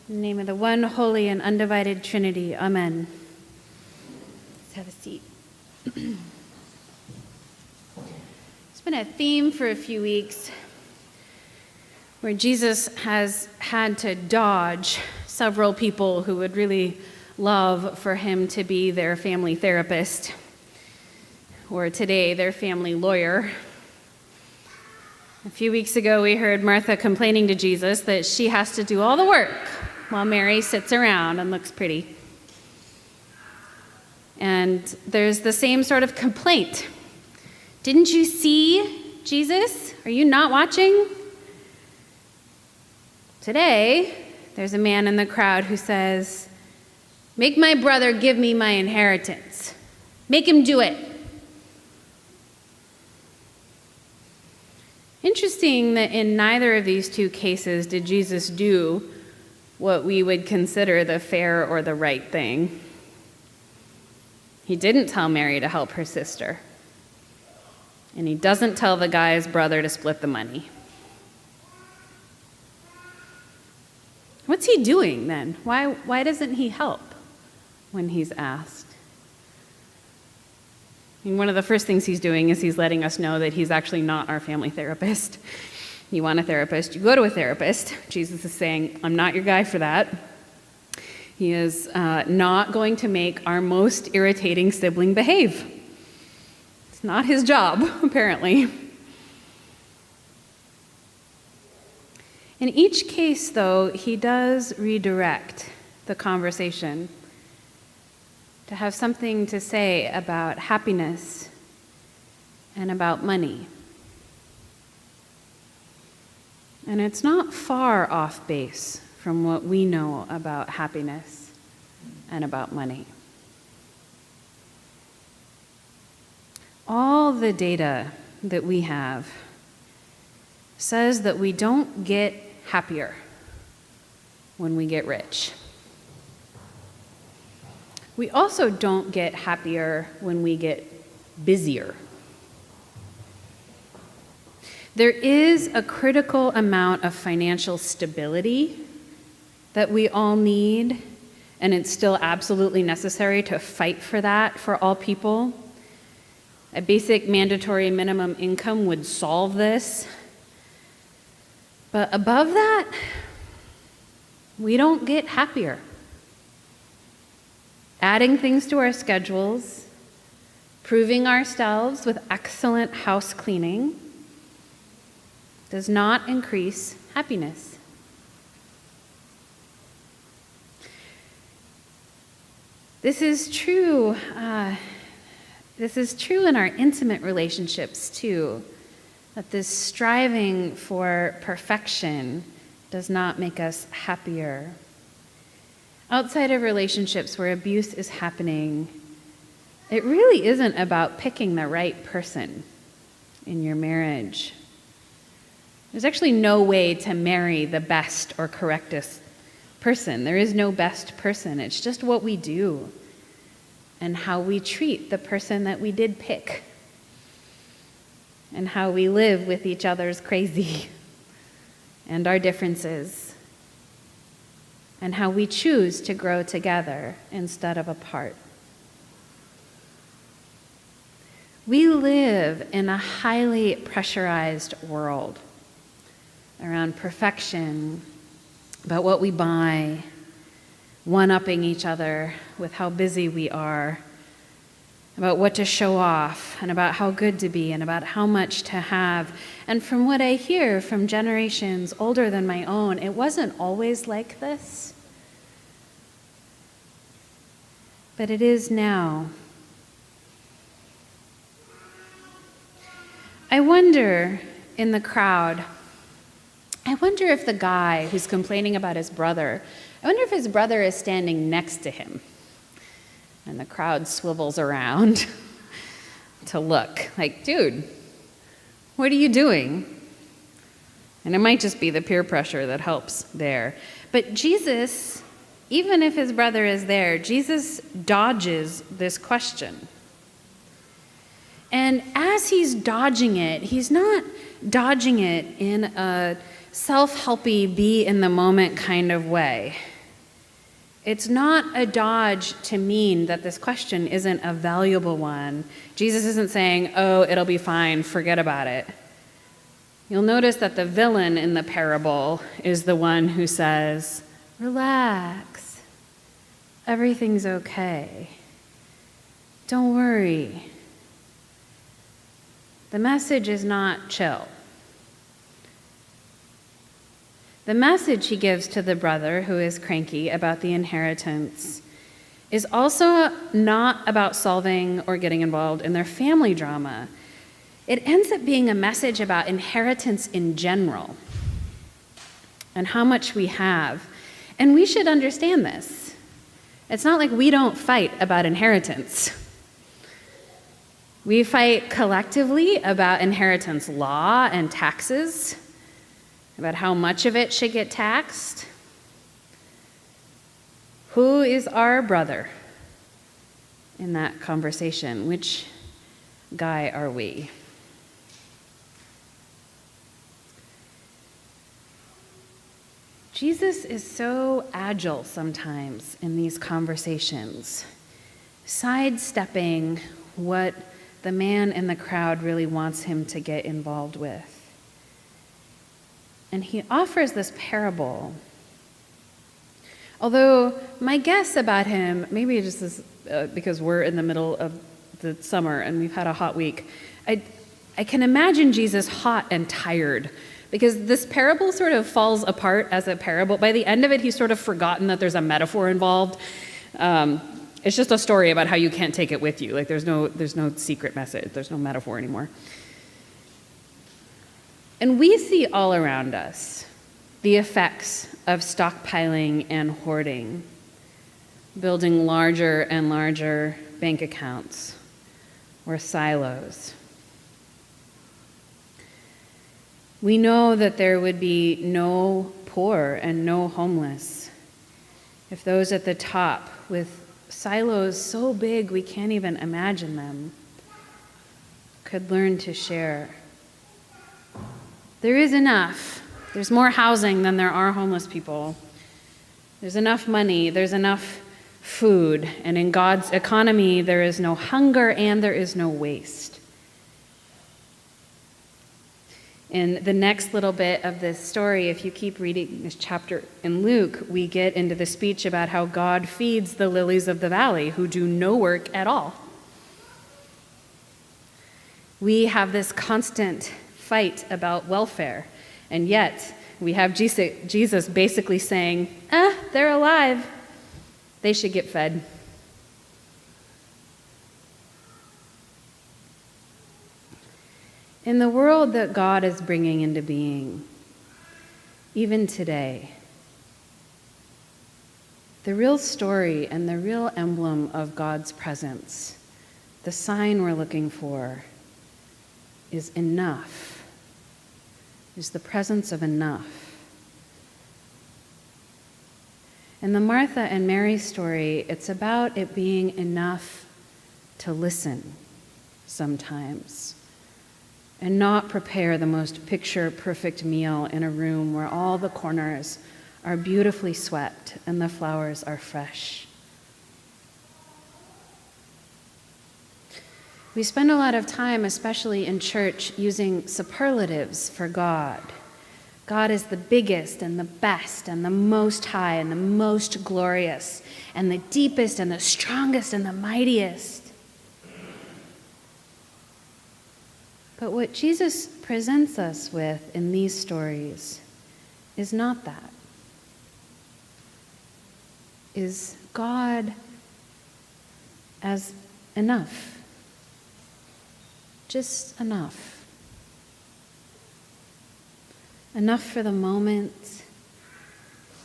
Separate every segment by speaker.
Speaker 1: In the name of the one holy and undivided Trinity, amen. Let's have a seat. It's been a theme for a few weeks where Jesus has had to dodge several people who would really love for him to be their family therapist, or today, their family lawyer. A few weeks ago, we heard Martha complaining to Jesus that she has to do all the work while Mary sits around and looks pretty. And there's the same sort of complaint. Didn't you see, Jesus? Are you not watching? Today, there's a man in the crowd who says, "Make my brother give me my inheritance. Make him do it." Interesting that in neither of these two cases did Jesus do what we would consider the fair or the right thing. He didn't tell Mary to help her sister. And he doesn't tell the guy's brother to split the money. What's he doing then? Why doesn't he help when he's asked? I mean, one of the first things he's doing is he's letting us know that he's actually not our family therapist. You want a therapist, you go to a therapist. Jesus is saying, I'm not your guy for that. He is not going to make our most irritating sibling behave. It's not his job, apparently. In each case, though, he does redirect the conversation to have something to say about happiness and about money. And it's not far off base from what we know about happiness and about money. All the data that we have says that we don't get happier when we get rich. We also don't get happier when we get busier. There is a critical amount of financial stability that we all need, and it's still absolutely necessary to fight for that for all people. A basic mandatory minimum income would solve this. But above that, we don't get happier. Adding things to our schedules, proving ourselves with excellent house cleaning, does not increase happiness. This is true. This is true in our intimate relationships too, that this striving for perfection does not make us happier. Outside of relationships where abuse is happening, it really isn't about picking the right person in your marriage. There's actually no way to marry the best or correctest person. There is no best person. It's just what we do and how we treat the person that we did pick and how we live with each other's crazy and our differences and how we choose to grow together instead of apart. We live in a highly pressurized world around perfection, about what we buy, one-upping each other with how busy we are, about what to show off, and about how good to be, and about how much to have. And from what I hear from generations older than my own, it wasn't always like this. But it is now. I wonder in the crowd, I wonder if the guy who's complaining about his brother, I wonder if his brother is standing next to him. And the crowd swivels around to look, like, dude, what are you doing? And it might just be the peer pressure that helps there. But Jesus, even if his brother is there, Jesus dodges this question. And as he's dodging it, he's not dodging it in a self-helpy, be in the moment kind of way. It's not a dodge to mean that this question isn't a valuable one. Jesus isn't saying, oh, it'll be fine, forget about it. You'll notice that the villain in the parable is the one who says, relax, everything's okay, don't worry. The message is not chill. The message he gives to the brother who is cranky about the inheritance is also not about solving or getting involved in their family drama. It ends up being a message about inheritance in general and how much we have. And we should understand this. It's not like we don't fight about inheritance. We fight collectively about inheritance law and taxes, about how much of it should get taxed. Who is our brother in that conversation? Which guy are we? Jesus is so agile sometimes in these conversations, sidestepping what the man in the crowd really wants him to get involved with. And he offers this parable. Although my guess about him, maybe just is because we're in the middle of the summer and we've had a hot week, I can imagine Jesus hot and tired, because this parable sort of falls apart as a parable. By the end of it, he's sort of forgotten that there's a metaphor involved. It's just a story about how you can't take it with you. Like there's no secret message. There's no metaphor anymore. And we see all around us the effects of stockpiling and hoarding, building larger and larger bank accounts or silos. We know that there would be no poor and no homeless if those at the top, with silos so big we can't even imagine them, could learn to share. There is enough. There's more housing than there are homeless people. There's enough money. There's enough food. And in God's economy, there is no hunger and there is no waste. In the next little bit of this story, if you keep reading this chapter in Luke, we get into the speech about how God feeds the lilies of the valley who do no work at all. We have this constant fight about welfare, and yet we have Jesus basically saying, they're alive. They should get fed. In the world that God is bringing into being, even today, the real story and the real emblem of God's presence, the sign we're looking for, is enough, is the presence of enough. In the Martha and Mary story, it's about it being enough to listen sometimes, and not prepare the most picture-perfect meal in a room where all the corners are beautifully swept and the flowers are fresh. We spend a lot of time, especially in church, using superlatives for God. God is the biggest and the best and the most high and the most glorious and the deepest and the strongest and the mightiest. But what Jesus presents us with in these stories is not that. Is God as enough. Just enough. Enough for the moment,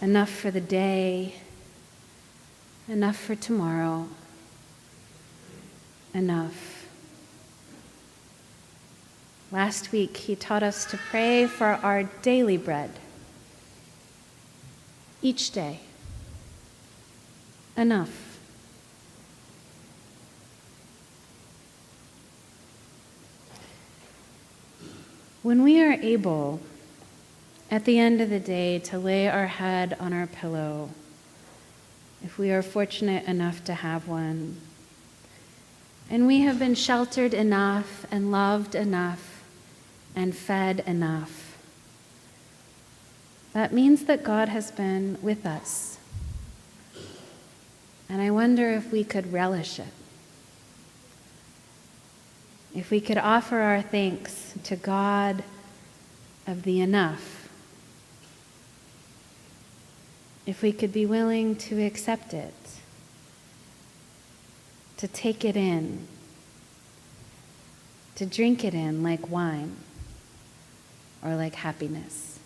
Speaker 1: enough for the day, enough for tomorrow, enough. Last week, he taught us to pray for our daily bread. Each day. Enough. When we are able, at the end of the day, to lay our head on our pillow if we are fortunate enough to have one. And we have been sheltered enough and loved enough and fed enough. That means that God has been with us. And I wonder if we could relish it. If we could offer our thanks to God of the enough. If we could be willing to accept it, to take it in, to drink it in like wine or like happiness.